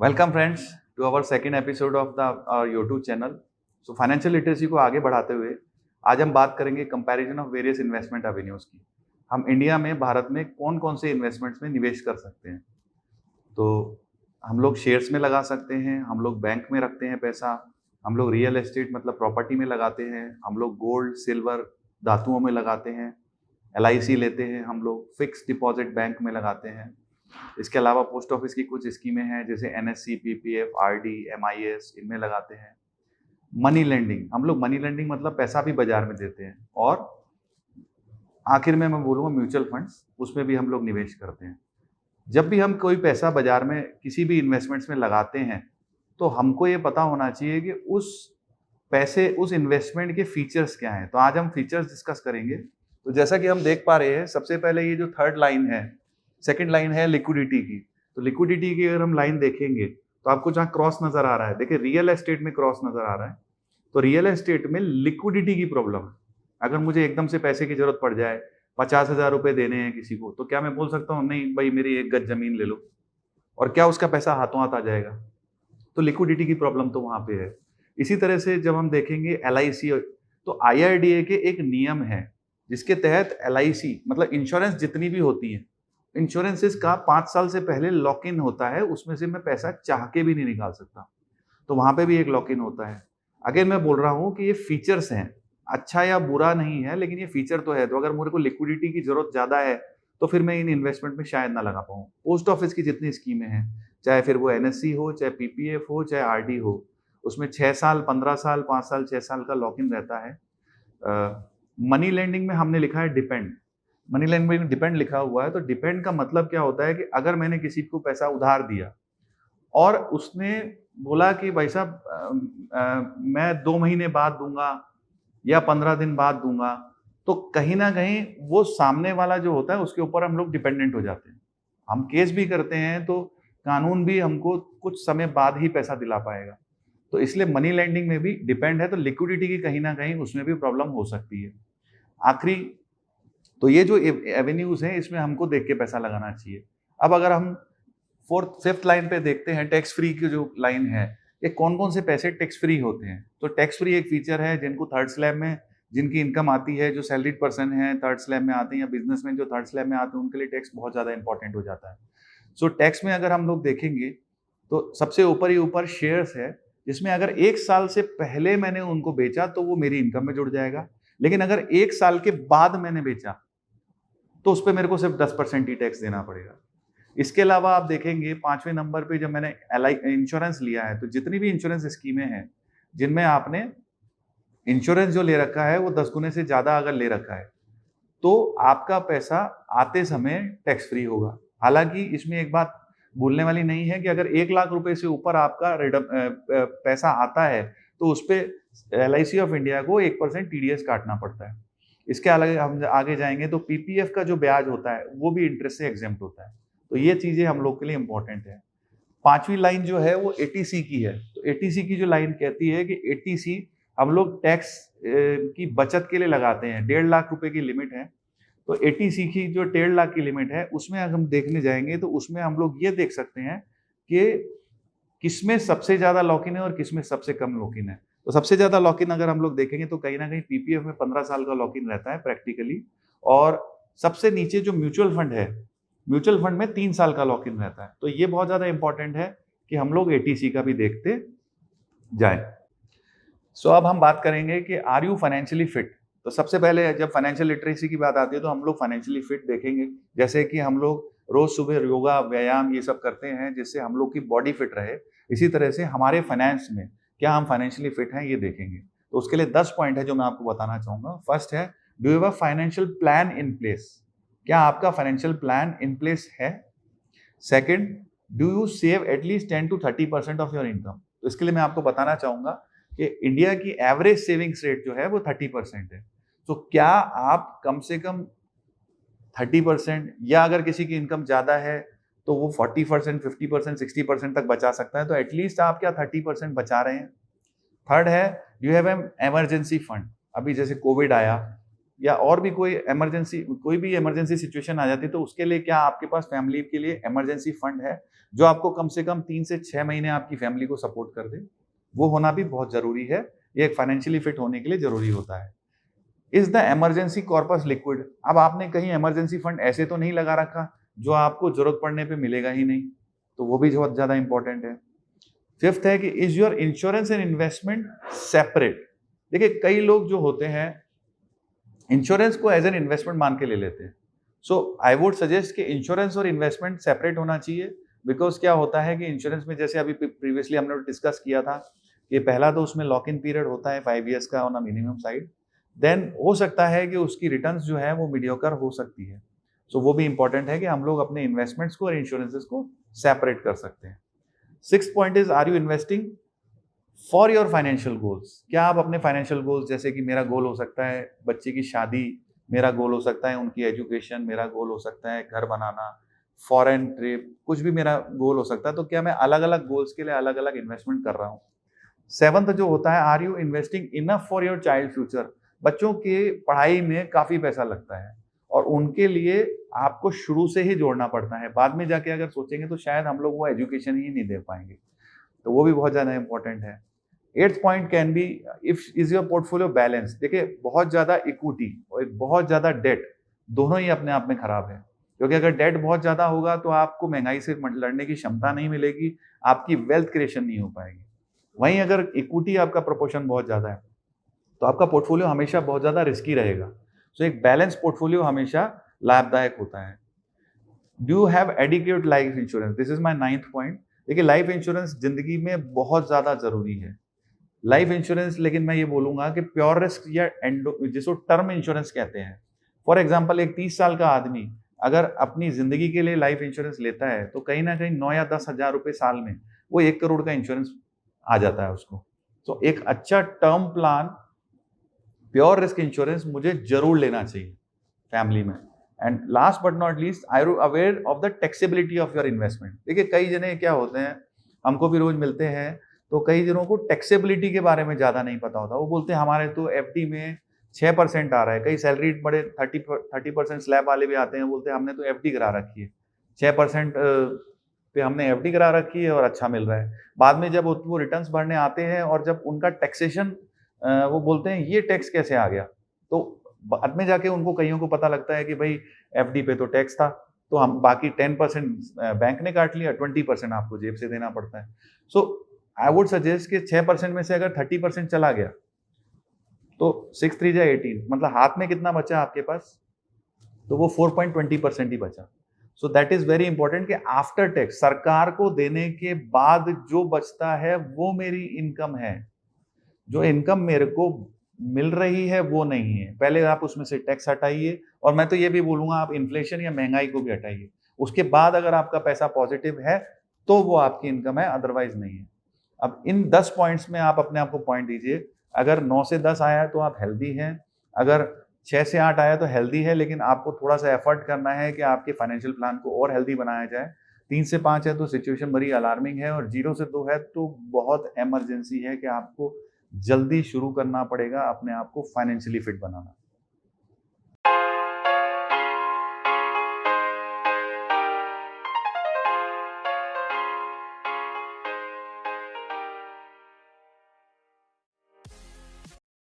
Welcome friends to our second episode of the YouTube channel. So financial literacy को आगे बढ़ाते हुए आज हम बात करेंगे comparison of various investment avenues की। हम इंडिया में भारत में कौन कौन से इन्वेस्टमेंट्स में निवेश कर सकते हैं। तो हम लोग शेयर्स में लगा सकते हैं, हम लोग बैंक में रखते हैं पैसा, हम लोग रियल एस्टेट मतलब प्रॉपर्टी में लगाते हैं, हम लोग गोल्ड सिल्वर धातुओं में लगाते हैं, LIC लेते हैं, हम लोग फिक्स डिपॉजिट बैंक में लगाते हैं। इसके अलावा पोस्ट ऑफिस की कुछ स्कीमें हैं जैसे NSC, PPF, RD, MIS, इनमें लगाते हैं। मनी लेंडिंग, हम लोग मनी लेंडिंग मतलब पैसा भी बाजार में देते हैं। और आखिर में मैं बोलूँगा म्यूचुअल फंड्स, उसमें भी हम लोग निवेश करते हैं। जब भी हम कोई पैसा बाजार में किसी भी इन्वेस्टमेंट्स में लगाते हैं तो हमको ये पता होना चाहिए कि उस पैसे उस इन्वेस्टमेंट के फीचर्स क्या हैं। तो आज हम फीचर्स डिस्कस करेंगे। तो जैसा कि हम देख पा रहे हैं, सबसे पहले ये जो थर्ड लाइन है, सेकंड लाइन है लिक्विडिटी की। तो लिक्विडिटी की अगर हम लाइन देखेंगे तो आपको जहाँ क्रॉस नजर आ रहा है, देखिए रियल एस्टेट में क्रॉस नजर आ रहा है। तो रियल एस्टेट में लिक्विडिटी की प्रॉब्लम है। अगर मुझे एकदम से पैसे की जरूरत पड़ जाए, 50,000 रुपए देने हैं किसी को, तो क्या मैं बोल सकता हूँ नहीं भाई मेरी 1 गज जमीन ले लो, और क्या उसका पैसा हाथों हाथ आ जाएगा? तो लिक्विडिटी की प्रॉब्लम तो वहां पे है। इसी तरह से जब हम देखेंगे LIC, तो IRDA के एक नियम है जिसके तहत LIC मतलब इंश्योरेंस जितनी भी होती है, इंश्योरेंसेस का 5 साल से पहले लॉक इन होता है, उसमें से मैं पैसा चाह के भी नहीं निकाल सकता। तो वहां पे भी एक लॉक इन होता है। अगर मैं बोल रहा हूं कि ये फीचर्स हैं, अच्छा या बुरा नहीं है, लेकिन ये फीचर तो है। तो अगर मेरे को लिक्विडिटी की जरूरत ज्यादा है तो फिर मैं इन इन्वेस्टमेंट में शायद ना लगा पाऊँ। पोस्ट ऑफिस की जितनी स्कीमें हैं, चाहे फिर वो NSC हो, चाहे PPF हो, चाहे RD हो, उसमें 6 साल 15 साल 5 साल 6 साल का लॉक इन रहता है। मनी लेंडिंग में हमने लिखा है डिपेंड। मनी लेंडिंग में डिपेंड लिखा हुआ है। तो डिपेंड का मतलब क्या होता है कि अगर मैंने किसी को पैसा उधार दिया और उसने बोला कि भाई साहब मैं 2 महीने बाद दूंगा या 15 दिन बाद दूंगा, तो कहीं ना कहीं वो सामने वाला जो होता है उसके ऊपर हम लोग डिपेंडेंट हो जाते हैं। हम केस भी करते हैं तो कानून भी हमको कुछ समय बाद ही पैसा दिला पाएगा। तो इसलिए मनी लेंडिंग में भी डिपेंड है, तो लिक्विडिटी की कहीं ना कहीं उसमें भी प्रॉब्लम हो सकती है। आखिरी, तो ये जो एवेन्यूज हैं इसमें हमको देख के पैसा लगाना चाहिए। अब अगर हम फिफ्थ लाइन पे देखते हैं, टैक्स फ्री की जो लाइन है, ये कौन कौन से पैसे टैक्स फ्री होते हैं। तो टैक्स फ्री एक फीचर है जिनको थर्ड स्लैब में जिनकी इनकम आती है, जो सैलरीड पर्सन है थर्ड स्लैब में आते हैं, या बिजनेसमैन जो थर्ड स्लैब में आते हैं, उनके लिए टैक्स बहुत ज्यादा इंपॉर्टेंट हो जाता है। सो टैक्स में अगर हम लोग देखेंगे तो सबसे ऊपर ही ऊपर शेयर्स है, जिसमें अगर 1 साल से पहले मैंने उनको बेचा तो वो मेरी इनकम में जुड़ जाएगा। लेकिन अगर 1 साल के बाद मैंने बेचा तो उस पर मेरे को सिर्फ 10% ही टैक्स देना पड़ेगा। इसके अलावा आप देखेंगे 5वें नंबर पे जब मैंने इंश्योरेंस लिया है, तो जितनी भी इंश्योरेंस स्कीमें हैं जिनमें आपने इंश्योरेंस जो ले रखा है वो 10 गुने से ज्यादा अगर ले रखा है, तो आपका पैसा आते समय टैक्स फ्री होगा। हालांकि इसमें एक बात भूलने वाली नहीं है कि अगर 1 लाख रुपए से ऊपर आपका पैसा आता है तो उस पर LIC ऑफ इंडिया को 1% TDS काटना पड़ता है। इसके अलग हम आगे जाएंगे तो PPF का जो ब्याज होता है वो भी इंटरेस्ट से एग्जेम्प्ट होता है। तो ये चीजें हम लोग के लिए इंपॉर्टेंट है। 5वीं लाइन जो है वो ATC की है। तो ATC की जो लाइन कहती है कि ATC हम लोग टैक्स की बचत के लिए लगाते हैं। 1.5 लाख रुपए की लिमिट है। तो ATC की जो 1.5 लाख की लिमिट है उसमें अगर हम देखने जाएंगे तो उसमें हम लोग ये देख सकते हैं कि किसमें सबसे ज्यादा लॉक इन है और किसमें सबसे कम लॉक इन है। तो सबसे ज्यादा लॉक इन अगर हम लोग देखेंगे तो कहीं ना कहीं PPF में 15 साल का लॉक इन रहता है प्रैक्टिकली। और सबसे नीचे जो म्यूचुअल फंड है, म्यूचुअल फंड में 3 साल का लॉक इन रहता है। तो ये बहुत ज्यादा इंपॉर्टेंट है कि हम लोग ATC का भी देखते जाए। सो अब हम बात करेंगे कि आर यू फाइनेंशियली फिट। तो सबसे पहले जब फाइनेंशियल लिटरेसी की बात आती है तो हम लोग फाइनेंशियली फिट देखेंगे। जैसे कि हम लोग रोज सुबह योगा व्यायाम ये सब करते हैं जिससे हम लोग की बॉडी फिट रहे, इसी तरह से हमारे फाइनेंस में क्या हम फाइनेंशियली फिट हैं ये देखेंगे। तो उसके लिए 10 पॉइंट है जो मैं आपको बताना चाहूंगा। फर्स्ट है, do you have a financial plan in place. क्या आपका फाइनेंशियल प्लान इन प्लेस है? Second, do you save at least 10 to 30% of your income. तो इसके लिए मैं आपको बताना चाहूंगा कि इंडिया की एवरेज सेविंग्स रेट जो है वो 30% है। तो क्या आप कम से कम 30%, या अगर किसी की इनकम ज्यादा है तो वो 40%, 50%, 60% तक बचा सकता है, तो एटलीस्ट आप क्या 30% बचा रहे हैं। थर्ड है, you have an emergency fund. अभी जैसे कोविड आया या और भी कोई इमरजेंसी सिचुएशन आ जाती है, तो उसके लिए क्या आपके पास फैमिली के लिए इमरजेंसी फंड है जो आपको कम से कम 3 से 6 महीने आपकी फैमिली को सपोर्ट कर दे? वो होना भी बहुत ज़रूरी है। ये एक फाइनेंशियली फिट होने के लिए ज़रूरी होता है। Is the emergency corpus liquid? अब आपने कहीं इमरजेंसी फंड ऐसे तो नहीं लगा रखा जो आपको ज़रूरत पड़ने पे मिलेगा ही नहीं, तो वो भी बहुत ज़्यादा इंपॉर्टेंट है। फिफ्थ है कि is your insurance and investment separate? देखिए, कई लोग जो होते हैं इंश्योरेंस को एज एन इन्वेस्टमेंट मान के ले लेते हैं। सो आई वुड सजेस्ट कि इंश्योरेंस और इन्वेस्टमेंट सेपरेट होना चाहिए, बिकॉज क्या होता है कि इंश्योरेंस में जैसे अभी प्रीवियसली हमने डिस्कस किया था कि पहला तो उसमें लॉक इन पीरियड होता है 5 ईयर्स का on a minimum side, then हो सकता है कि उसकी रिटर्न्स जो है वो मीडियोकर हो सकती है। सो वो भी इंपॉर्टेंट है कि हम लोग अपने इन्वेस्टमेंट्स को और इंश्योरेंसेस को सेपरेट कर सकते हैं। Six point is, are you investing for your financial goals? क्या आप अपने फाइनेंशियल गोल्स, जैसे कि मेरा गोल हो सकता है बच्चे की शादी, मेरा गोल हो सकता है उनकी एजुकेशन, मेरा गोल हो सकता है घर बनाना, फॉरेन ट्रिप, कुछ भी मेरा गोल हो सकता है, तो क्या मैं अलग अलग गोल्स के लिए अलग अलग इन्वेस्टमेंट कर रहा हूँ? सेवंथ जो होता है, are you investing enough for your child future? बच्चों की पढ़ाई में काफी पैसा लगता है और उनके लिए आपको शुरू से ही जोड़ना पड़ता है। बाद में जाके अगर सोचेंगे तो शायद हम लोग वो एजुकेशन ही नहीं दे पाएंगे, तो वो भी बहुत ज्यादा इंपॉर्टेंट है। Eighth point can be, if is your portfolio balance? देखिए, बहुत ज्यादा इक्विटी और बहुत ज्यादा डेट, दोनों ही अपने आप में खराब है, क्योंकि अगर डेट बहुत ज्यादा होगा तो आपको महंगाई से लड़ने की क्षमता नहीं मिलेगी, आपकी वेल्थ क्रिएशन नहीं हो पाएगी। वहीं अगर इक्विटी आपका प्रोपोर्शन बहुत ज्यादा है तो आपका पोर्टफोलियो हमेशा बहुत ज्यादा रिस्की रहेगा। सो एक बैलेंस पोर्टफोलियो हमेशा लाभदायक होता है। Do you have adequate life insurance? This is my ninth point. देखिए, लाइफ इंश्योरेंस जिंदगी में बहुत ज्यादा जरूरी है। लाइफ इंश्योरेंस, लेकिन मैं ये बोलूंगा कि प्योर रिस्क या जिसको टर्म इंश्योरेंस कहते हैं। फॉर एग्जाम्पल, एक 30 साल का आदमी अगर अपनी जिंदगी के लिए लाइफ इंश्योरेंस लेता है तो कहीं ना कहीं 9 या 10 हजार रुपए साल में वो 1 करोड़ का इंश्योरेंस आ जाता है उसको। तो एक अच्छा term plan, pure risk insurance मुझे जरूर लेना चाहिए फैमिली में। And last but not least, I you aware of the taxability of your investment? देखिए, कई जने क्या होते हैं, हमको भी रोज मिलते हैं, तो कई जनों को टैक्सेबिलिटी के बारे में ज्यादा नहीं पता होता। वो बोलते हैं हमारे तो एफडी में 6% आ रहा है। कई सैलरी बड़े 30% स्लैब वाले भी आते हैं, बोलते हैं हमने तो एफडी करा रखी है, 6% पे हमने एफडी करा रखी है और अच्छा मिल रहा है। बाद में जब वो रिटर्न्स भरने आते हैं और जब उनका टैक्सेशन, वो बोलते हैं ये टैक्स कैसे आ गया, तो बाद में जाके उनको कईयों को पता लगता है कि भाई एफडी पे तो टैक्स था, तो हम बाकी 10% बैंक ने काट लिया, 20% आपको जेब से देना पड़ता है। सो आई वुड सजेस्ट कि 6% में से अगर 30% चला गया तो 6 3 जा 18, मतलब हाथ में कितना बचा आपके पास, तो वो 4.20% ही बचा। So that is very important कि आफ्टर टैक्स सरकार को देने के बाद जो बचता है वो मेरी इनकम है। जो इनकम मेरे को मिल रही है वो नहीं है। पहले आप उसमें से टैक्स हटाइए, और मैं तो ये भी बोलूंगा आप इन्फ्लेशन या महंगाई को भी हटाइए। उसके बाद अगर आपका पैसा पॉजिटिव है तो वो आपकी इनकम है, अदरवाइज नहीं है। अब इन 10 पॉइंट्स में आप अपने आप को पॉइंट दीजिए। अगर 9 से 10 आया तो आप हेल्दी हैं, अगर 6 से 8 आया तो हेल्दी है, लेकिन आपको थोड़ा सा एफर्ट करना है कि आपके फाइनेंशियल प्लान को और हेल्दी बनाया जाए। 3 से 5 है तो सिचुएशन बड़ी अलार्मिंग है, और 0 से 2 है तो बहुत इमरजेंसी है कि आपको जल्दी शुरू करना पड़ेगा अपने आप को फाइनेंशियली फिट बनाना।